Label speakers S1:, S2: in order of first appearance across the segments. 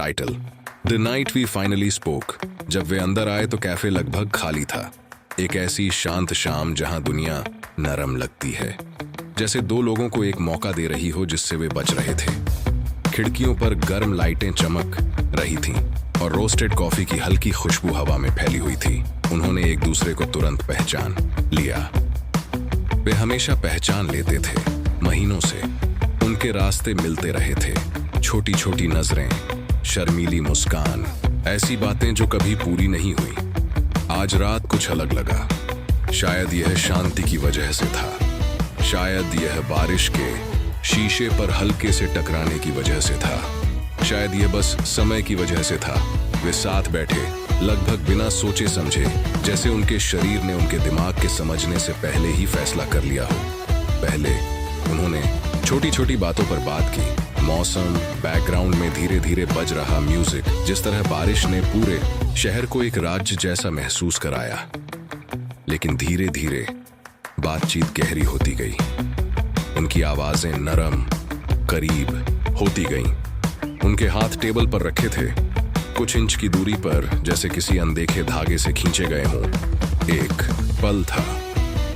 S1: Title the night we finally spoke. जब वे अंदर आए तो कैफे लगभग खाली था। एक ऐसी शांत शाम जहां दुनिया नरम लगती है, जैसे दो लोगों को एक मौका दे रही हो जिससे वे बच रहे थे। खिड़कियों पर गर्म लाइटें चमक रही थीं और रोस्टेड कॉफी की हल्की खुशबू हवा में फैली हुई थी। उन्होंने एक दूसरे को तुरंत पहचान लिया। वे हमेशा पहचान लेते थे, महीनों से उनके रास्ते मिलते रहे थे। छोटी छोटी नजरें, शर्मीली मुस्कान, ऐसी बातें जो कभी पूरी नहीं हुई। आज रात कुछ अलग लगा। शायद यह शांति की वजह से था, शायद यह बारिश के शीशे पर हल्के से टकराने की वजह से था, शायद यह बस समय की वजह से था। वे साथ बैठे, लगभग बिना सोचे समझे, जैसे उनके शरीर ने उनके दिमाग के समझने से पहले ही फैसला कर लिया हो। पहले उन्होंने छोटी छोटी बातों पर बात की। मौसम, बैकग्राउंड में धीरे धीरे बज रहा म्यूजिक, जिस तरह बारिश ने पूरे शहर को एक राज्य जैसा महसूस कराया। लेकिन धीरे धीरे बातचीत गहरी होती गई। उनकी आवाजें नरम, करीब होती गईं। उनके हाथ टेबल पर रखे थे, कुछ इंच की दूरी पर, जैसे किसी अनदेखे धागे से खींचे गए हों। एक पल था,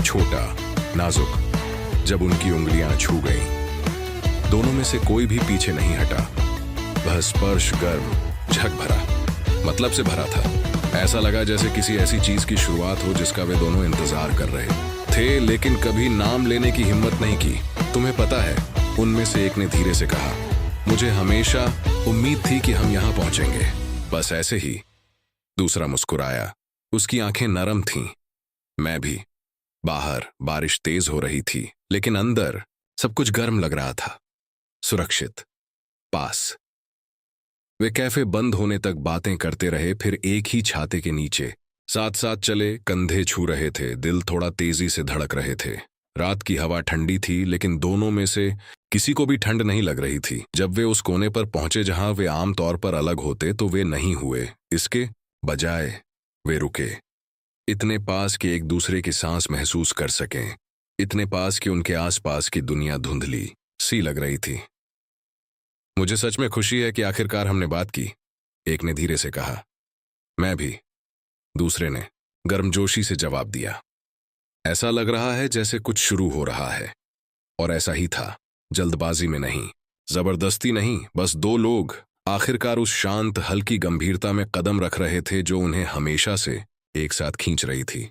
S1: छोटा, नाजुक, जब उनकी उंगलियां छू गईं। दोनों में से कोई भी पीछे नहीं हटा। वह स्पर्श गर्म, झक भरा, मतलब से भरा था। ऐसा लगा जैसे किसी ऐसी चीज की शुरुआत हो जिसका वे दोनों इंतजार कर रहे थे, लेकिन कभी नाम लेने की हिम्मत नहीं की। तुम्हें पता है, उनमें से एक ने धीरे से कहा, मुझे हमेशा उम्मीद थी कि हम यहां पहुंचेंगे, बस ऐसे ही। दूसरा मुस्कुराया, उसकी आंखें नरम थीं। मैं भी। बाहर बारिश तेज हो रही थी, लेकिन अंदर सब कुछ गर्म लग रहा था, सुरक्षित, पास। वे कैफे बंद होने तक बातें करते रहे, फिर एक ही छाते के नीचे साथ साथ चले, कंधे छू रहे थे, दिल थोड़ा तेजी से धड़क रहे थे। रात की हवा ठंडी थी, लेकिन दोनों में से किसी को भी ठंड नहीं लग रही थी। जब वे उस कोने पर पहुंचे जहां वे आमतौर पर अलग होते, तो वे नहीं हुए। इसके बजाय वे रुके, इतने पास कि एक दूसरे की सांस महसूस कर सकें, इतने पास कि उनके आसपास की दुनिया धुंधली सी लग रही थी। मुझे सच में खुशी है कि आखिरकार हमने बात की, एक ने धीरे से कहा। मैं भी, दूसरे ने गर्मजोशी से जवाब दिया। ऐसा लग रहा है जैसे कुछ शुरू हो रहा है। और ऐसा ही था, जल्दबाजी में नहीं, जबरदस्ती नहीं, बस दो लोग आखिरकार उस शांत, हल्की गंभीरता में कदम रख रहे थे जो उन्हें हमेशा से एक साथ खींच रही थी।